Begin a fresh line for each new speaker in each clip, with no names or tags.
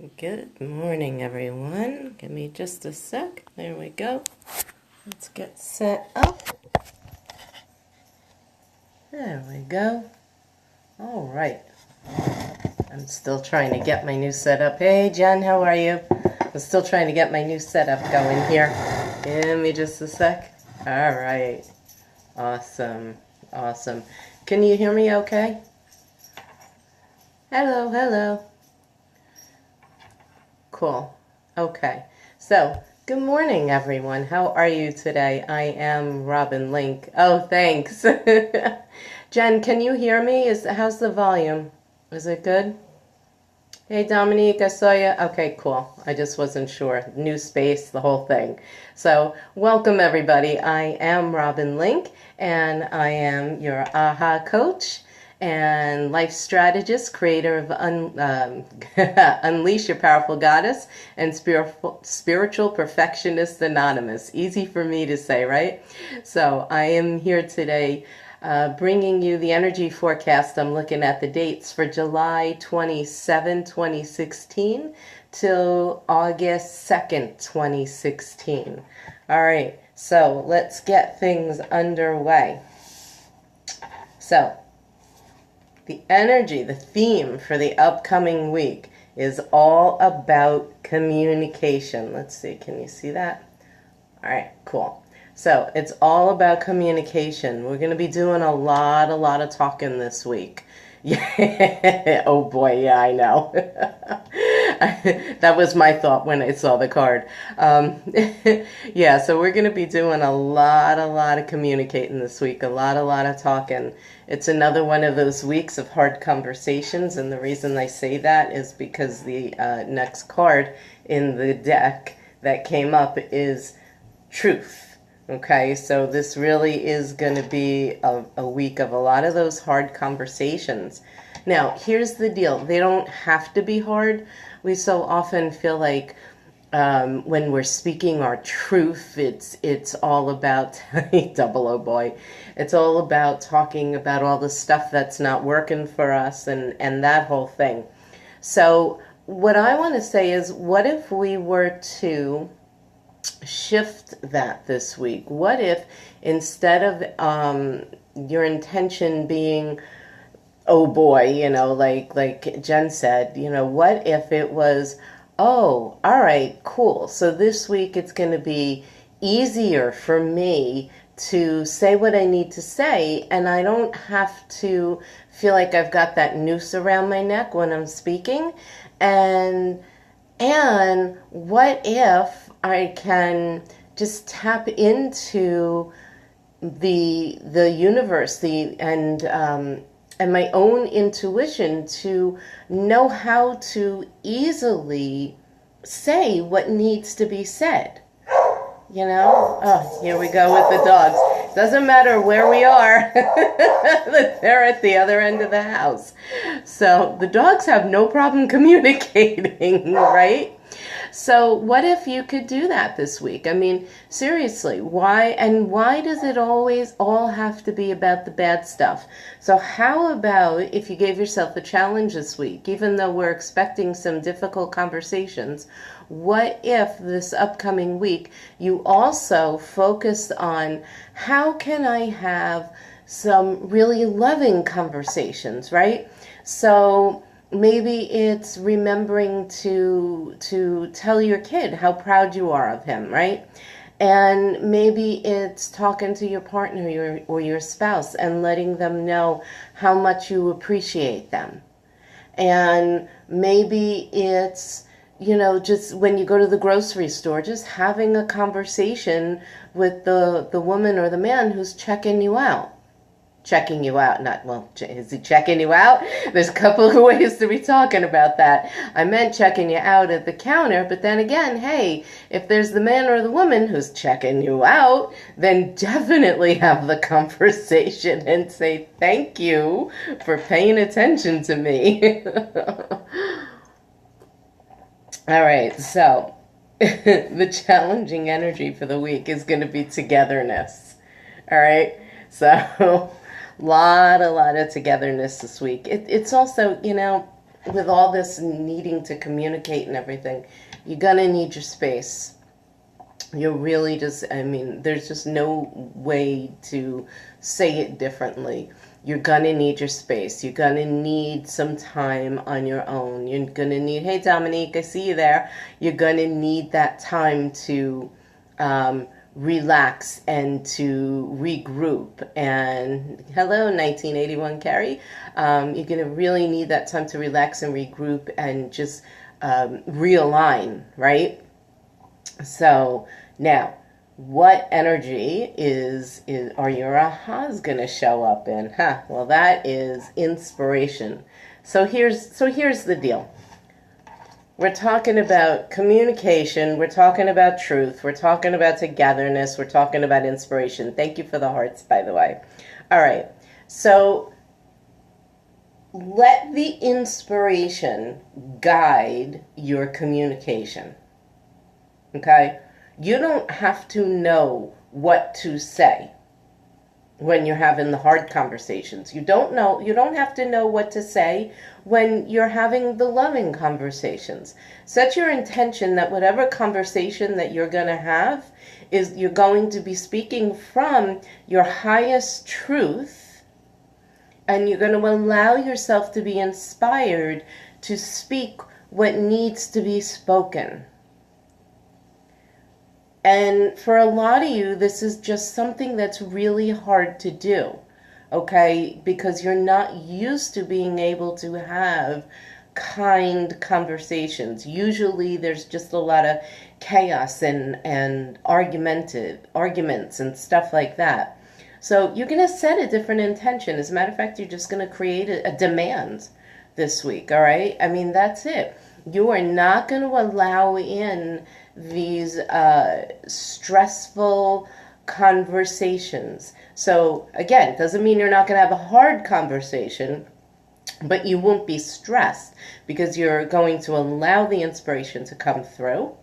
Good morning, everyone. Give me just a sec. There we go. Let's get set up. There we go. All right. I'm still trying to get my new setup. Hey, Jen, how are you? I'm still trying to get my new setup going here. Give me just a sec. All right. Awesome. Awesome. Can you hear me okay? Hello, hello. Cool. Okay. So, good morning, everyone. How are you today? I am Robin Link. Oh, thanks. Jen, can you hear me? How's the volume? Is it good? Hey, Dominique, I saw you. Okay, cool. I just wasn't sure. New space, the whole thing. So, welcome, everybody. I am Robin Link, and I am your AHA coach and life strategist, creator of Unleash Your Powerful Goddess and Spiritual Perfectionist Anonymous. Easy for me to say, right? So I am here today bringing you the energy forecast. I'm looking at the dates for July 27, 2016 till August 2nd, 2016. All right, so let's get things underway. So, the energy, the theme for the upcoming week is all about communication. Let's see, can you see that? All right, cool. So it's all about communication. We're going to be doing a lot of talking this week. Yeah. Oh boy, yeah, I know. That was my thought when I saw the card. Yeah, so we're going to be doing a lot of communicating this week, a lot of talking. It's another one of those weeks of hard conversations, and the reason I say that is because the next card in the deck that came up is truth. Okay, so this really is going to be a week of a lot of those hard conversations. Now, here's the deal. They don't have to be hard. We so often feel like when we're speaking our truth, it's all about, double oh boy, it's all about talking about all the stuff that's not working for us and that whole thing. So what I want to say is, what if we were to shift that this week? What if instead of your intention being, oh boy, like Jen said, what if it was, oh, all right, cool. So this week it's going to be easier for me to say what I need to say, and I don't have to feel like I've got that noose around my neck when I'm speaking. And what if I can just tap into the universe, and my own intuition to know how to easily say what needs to be said. Oh, here we go with the dogs. Doesn't matter where we are. They're at the other end of the house. So the dogs have no problem communicating, right? So what if you could do that this week? I mean, seriously, why does it always all have to be about the bad stuff? So how about if you gave yourself a challenge this week, even though we're expecting some difficult conversations, what if this upcoming week you also focused on how can I have some really loving conversations, right? So maybe it's remembering to tell your kid how proud you are of him, right? And maybe it's talking to your partner or your spouse and letting them know how much you appreciate them. And maybe it's, just when you go to the grocery store, just having a conversation with the woman or the man who's checking you out. Checking you out, is he checking you out? There's a couple of ways to be talking about that. I meant checking you out at the counter, but then again, hey, if there's the man or the woman who's checking you out, then definitely have the conversation and say thank you for paying attention to me. All right, so the challenging energy for the week is going to be togetherness. All right, so lot of togetherness this week. It's also, with all this needing to communicate and everything, you're going to need your space. You're really just, I mean, there's just no way to say it differently. You're going to need your space. You're going to need some time on your own. You're going to need, hey, Dominique, I see you there. You're going to need that time to relax and to regroup. And hello, 1981 Carrie. You're going to really need that time to relax and regroup and just realign, right? So now, what energy are your ahas going to show up in? Well, that is inspiration. So here's the deal. We're talking about communication. We're talking about truth. We're talking about togetherness. We're talking about inspiration. Thank you for the hearts, by the way. All right. So let the inspiration guide your communication. Okay? You don't have to know what to say when you're having the hard conversations. You don't have to know what to say when you're having the loving conversations. Set your intention that whatever conversation that you're going to have is you're going to be speaking from your highest truth, and you're going to allow yourself to be inspired to speak what needs to be spoken. And for a lot of you, this is just something that's really hard to do, okay? Because you're not used to being able to have kind conversations. Usually there's just a lot of chaos and arguments and stuff like that. So you're going to set a different intention. As a matter of fact, you're just going to create a demand this week, all right? I mean, that's it. You are not going to allow in these stressful conversations. So again, it doesn't mean you're not going to have a hard conversation, but you won't be stressed because you're going to allow the inspiration to come through,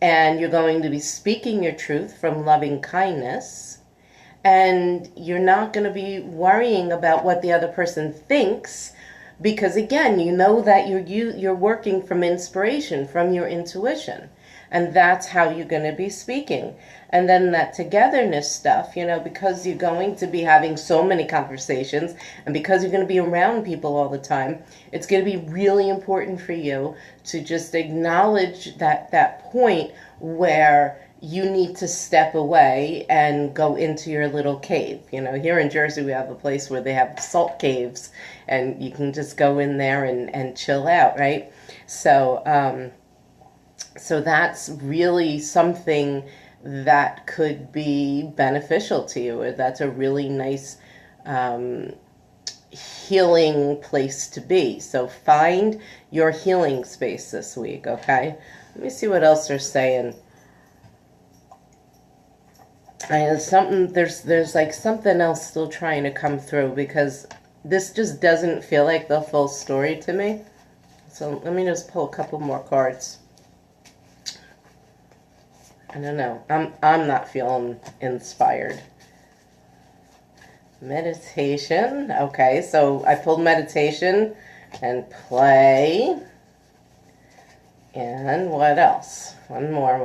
and you're going to be speaking your truth from loving kindness, and you're not going to be worrying about what the other person thinks. Because again, you know that you're working from inspiration, from your intuition. And that's how you're going to be speaking. And then that togetherness stuff, because you're going to be having so many conversations, and because you're going to be around people all the time, it's going to be really important for you to just acknowledge that point where you need to step away and go into your little cave. Here in Jersey, we have a place where they have salt caves, and you can just go in there and chill out, right? So, so that's really something that could be beneficial to you. That's a really nice healing place to be. So find your healing space this week, okay? Let me see what else they're saying. There's like something else still trying to come through, because this just doesn't feel like the full story to me. So let me just pull a couple more cards. I don't know. I'm not feeling inspired. Meditation. Okay, so I pulled meditation and play. And what else? One more.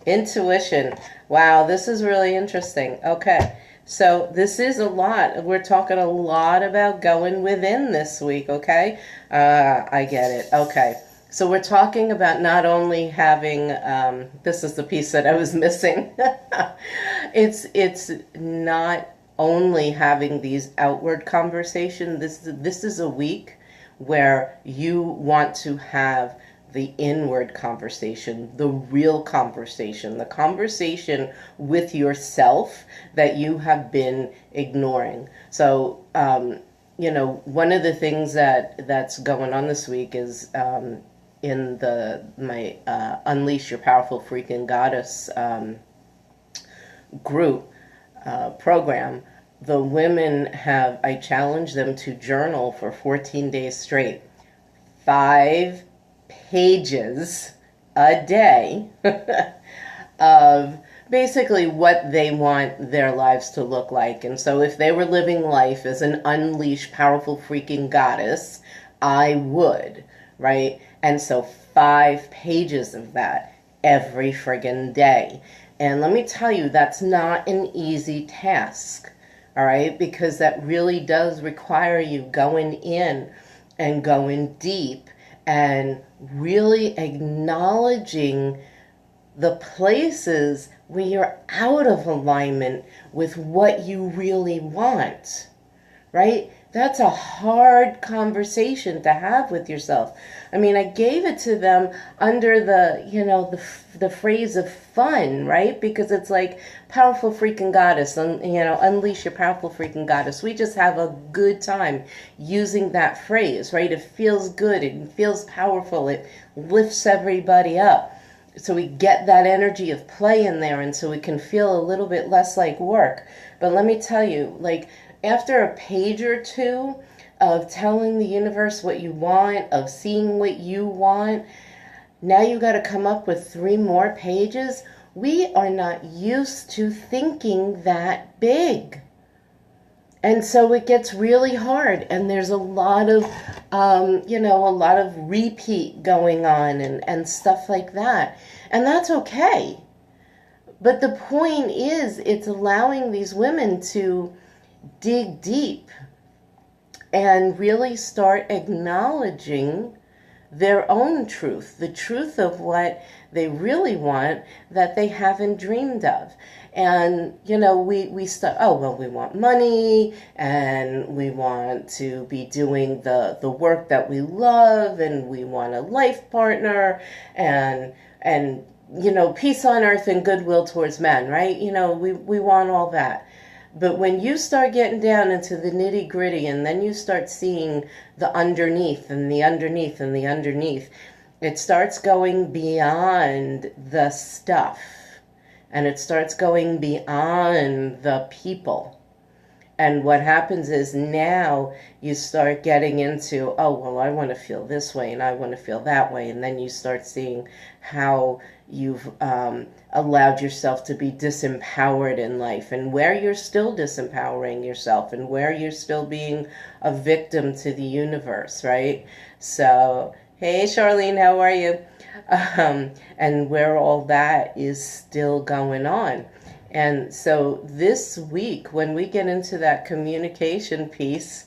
Intuition. Wow, this is really interesting. Okay, so this is a lot. We're talking a lot about going within this week, okay? I get it. Okay, so we're talking about not only having, this is the piece that I was missing. It's not only having these outward conversations. This is a week where you want to have the inward conversation, the real conversation, the conversation with yourself that you have been ignoring. So, one of the things that's going on this week is in my Unleash Your Powerful Freaking Goddess group program. The women I challenged them to journal for 14 days straight. 5 pages a day of, basically what they want their lives to look like. And so if they were living life as an unleashed, powerful, freaking goddess, I would, right? And so 5 pages of that every friggin' day. And let me tell you, that's not an easy task, all right? Because that really does require you going in and going deep and really acknowledging the places where you're out of alignment with what you really want, right? That's a hard conversation to have with yourself. I mean, I gave it to them under the phrase of fun, right? Because it's like powerful freaking goddess, unleash your powerful freaking goddess. We just have a good time using that phrase, right? It feels good. It feels powerful. It lifts everybody up. So we get that energy of play in there, and so we can feel a little bit less like work. But let me tell you, like, after a page or two of telling the universe what you want, of seeing what you want, now you got to come up with 3 more pages. We are not used to thinking that big. And so it gets really hard, and there's a lot of, a lot of repeat going on and stuff like that. And that's okay. But the point is, it's allowing these women to dig deep and really start acknowledging their own truth, the truth of what they really want that they haven't dreamed of. And, we start, we want money, and we want to be doing the work that we love, and we want a life partner, and peace on earth and goodwill towards men, right? We want all that. But when you start getting down into the nitty gritty, and then you start seeing the underneath and the underneath and the underneath, it starts going beyond the stuff. And it starts going beyond the people. And what happens is now you start getting into, I want to feel this way and I want to feel that way. And then you start seeing how you've allowed yourself to be disempowered in life, and where you're still disempowering yourself, and where you're still being a victim to the universe, right? So, hey, Charlene, how are you? And where all that is still going on. And so this week, when we get into that communication piece,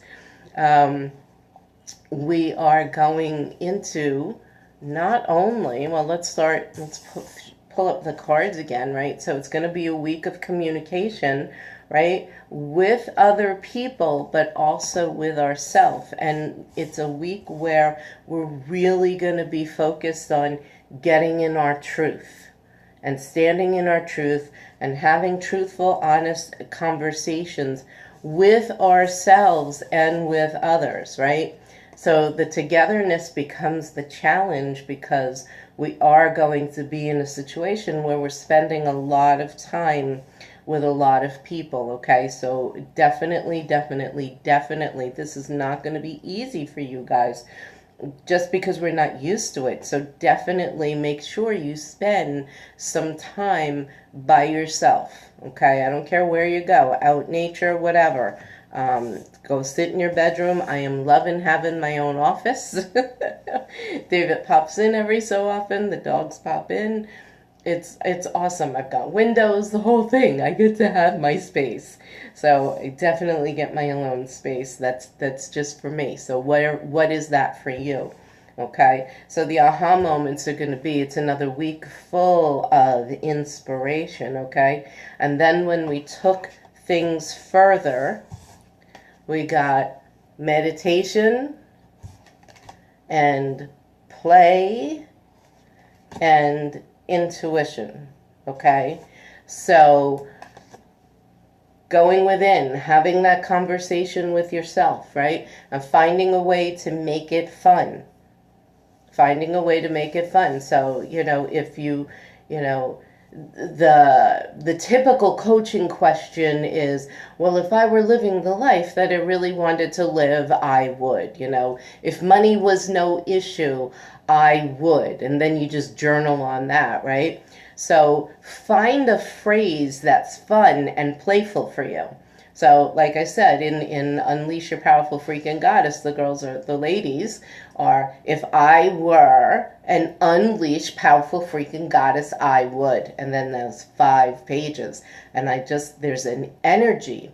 we are going into not only, let's pull up the cards again, right? So it's going to be a week of communication, right? With other people, but also with ourselves. And it's a week where we're really going to be focused on getting in our truth and standing in our truth and having truthful, honest conversations with ourselves and with others, right? So the togetherness becomes the challenge, because we are going to be in a situation where we're spending a lot of time with a lot of people, okay? So definitely, this is not going to be easy for you guys, just because we're not used to it. So definitely make sure you spend some time by yourself, okay? I don't care where you go, out nature, whatever. Go sit in your bedroom. I am loving having my own office. David pops in every so often. The dogs pop in. It's awesome. I've got windows, the whole thing. I get to have my space. So I definitely get my own space. That's just for me. So what is that for you? Okay, so the aha moments are going to be, it's another week full of inspiration, okay? And then when we took things further, we got meditation and play and intuition, okay? So going within, having that conversation with yourself, right? And finding a way to make it fun. Finding a way to make it fun. So, if you the typical coaching question is, well, if I were living the life that I really wanted to live, I would, if money was no issue, I would. And then you just journal on that, right? So find a phrase that's fun and playful for you. So, like I said, in Unleash Your Powerful Freaking Goddess, the ladies are, if I were an unleashed powerful freaking goddess, I would. And then there's 5 pages. And there's an energy.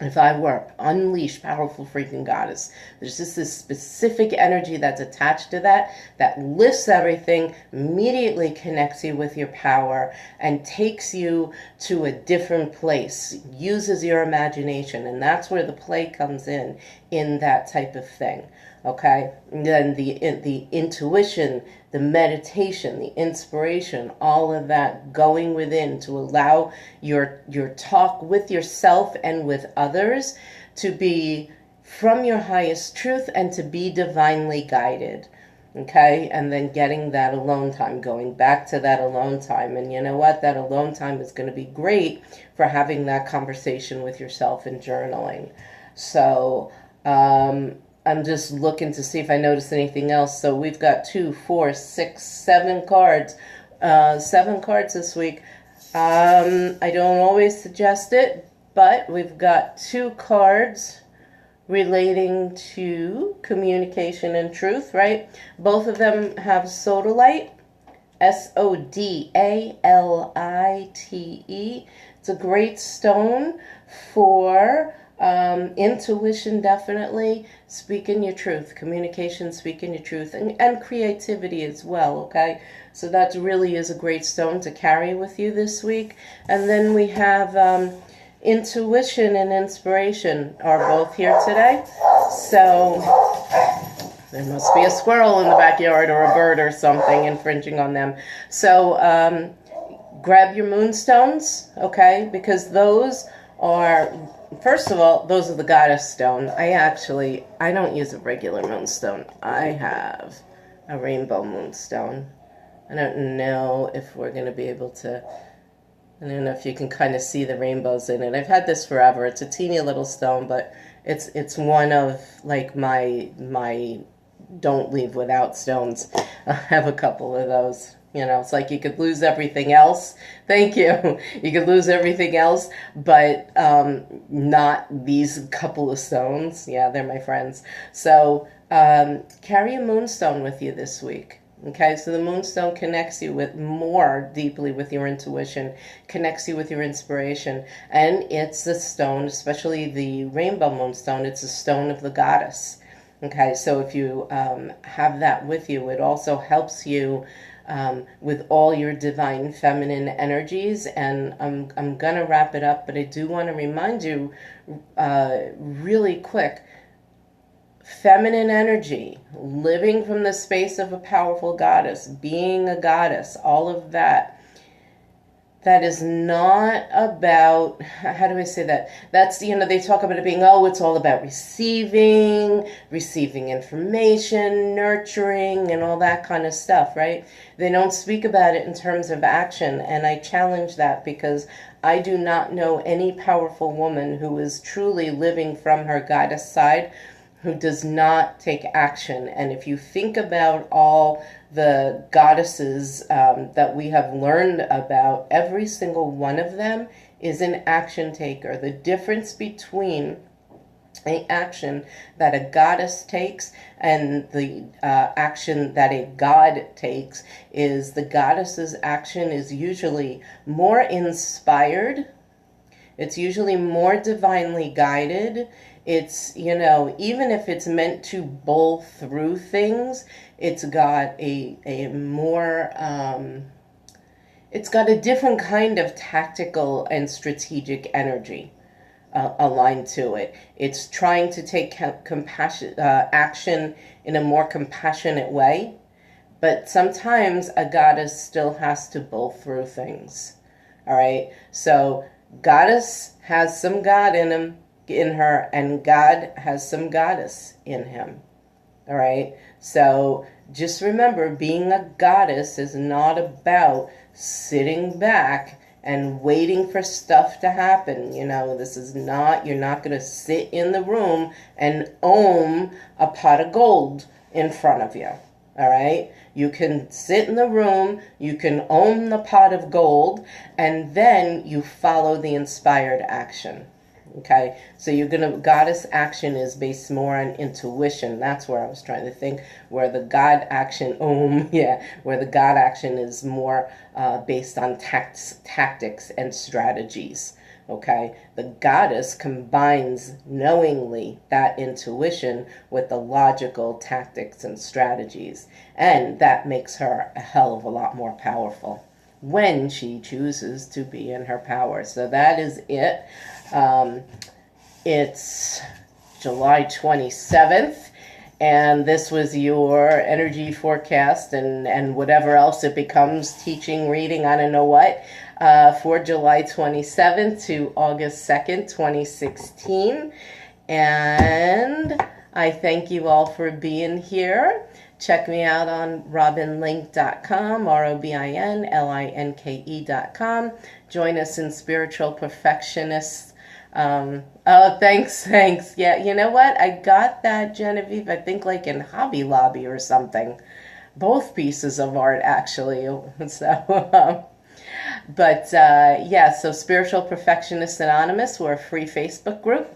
If I were unleashed, powerful freaking goddess, there's just this specific energy that's attached to that lifts everything, immediately connects you with your power, and takes you to a different place, uses your imagination, and that's where the play comes in that type of thing. Okay, and then the intuition, the meditation, the inspiration, all of that going within to allow your talk with yourself and with others to be from your highest truth and to be divinely guided. Okay, and then getting that alone time, going back to that alone time. And you know what? That alone time is going to be great for having that conversation with yourself and journaling. So, I'm just looking to see if I noticed anything else. So we've got 2, 4, 6, 7 cards. 7 cards this week. I don't always suggest it, but we've got 2 cards relating to communication and truth, right? Both of them have sodalite, Sodalite. It's a great stone for intuition, definitely, speaking your truth, communication, speaking your truth, and creativity as well, okay? So that really is a great stone to carry with you this week. And then we have intuition and inspiration are both here today. So there must be a squirrel in the backyard or a bird or something infringing on them. So grab your moonstones, okay? Because those are, first of all, those are the goddess stone. I don't use a regular moonstone. I have a rainbow moonstone. I don't know if we're going to be able to, I don't know if you can kind of see the rainbows in it. I've had this forever. It's a teeny little stone, but it's one of like my don't leave without stones. I have a couple of those. You know, it's like you could lose everything else. Thank you. You could lose everything else, but not these couple of stones. Yeah, they're my friends. So carry a moonstone with you this week. Okay, so the moonstone connects you with more deeply with your intuition, connects you with your inspiration, and it's a stone, especially the rainbow moonstone, it's a stone of the goddess. Okay, so if you have that with you, it also helps you with all your divine feminine energies. And I'm going to wrap it up, but I do want to remind you really quick, feminine energy, living from the space of a powerful goddess, being a goddess, all of that. That is not about, how do I say that? That's, you know, they talk about it being, oh, it's all about receiving information, nurturing, and all that kind of stuff, right? They don't speak about it in terms of action, and I challenge that because I do not know any powerful woman who is truly living from her goddess side who does not take action. And if you think about all the goddesses that we have learned about, every single one of them is an action taker. The difference between an action that a goddess takes and the action that a god takes is the goddess's action is usually more inspired. It's usually more divinely guided. It's, you know, even if it's meant to bowl through things, it's got a more, it's got a different kind of tactical and strategic energy aligned to it. It's trying to take action in a more compassionate way, but sometimes a goddess still has to bowl through things. All right, so goddess has some God in her, and God has some goddess in him. All right, so just remember, being a goddess is not about sitting back and waiting for stuff to happen. You know, this is not, you're not going to sit in the room and own a pot of gold in front of you. All right. You can sit in the room, you can own the pot of gold, and then you follow the inspired action. Okay, so goddess action is based more on intuition. That's where I was trying to think, where the God action, where the God action is more based on tactics and strategies. Okay, the goddess combines knowingly that intuition with the logical tactics and strategies, and that makes her a hell of a lot more powerful when she chooses to be in her power. So that is it. It's July 27th, and this was your energy forecast and whatever else it becomes, teaching, reading, I don't know what, for July 27th to August 2nd, 2016. And I thank you all for being here. Check me out on robinlink.com, ROBINLINKE.com. Join us in Spiritual Perfectionists. Oh, thanks. Yeah, you know what? I got that, Genevieve, I think like in Hobby Lobby or something. Both pieces of art, actually. So, so Spiritual Perfectionists Anonymous, we're a free Facebook group.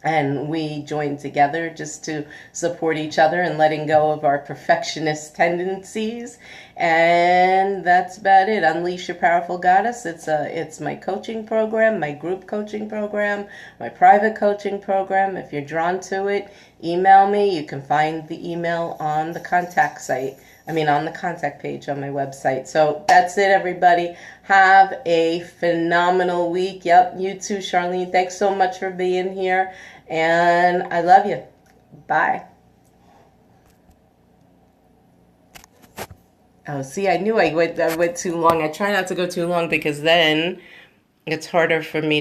And we joined together just to support each other and letting go of our perfectionist tendencies. And that's about it. Unleash Your Powerful Goddess. It's my coaching program, my group coaching program, my private coaching program. If you're drawn to it, email me. You can find the email on the contact page on my website. So that's it, everybody. Have a phenomenal week. Yep, you too, Charlene. Thanks so much for being here. And I love you. Bye. Oh, see, I knew I went too long. I try not to go too long because then it's harder for me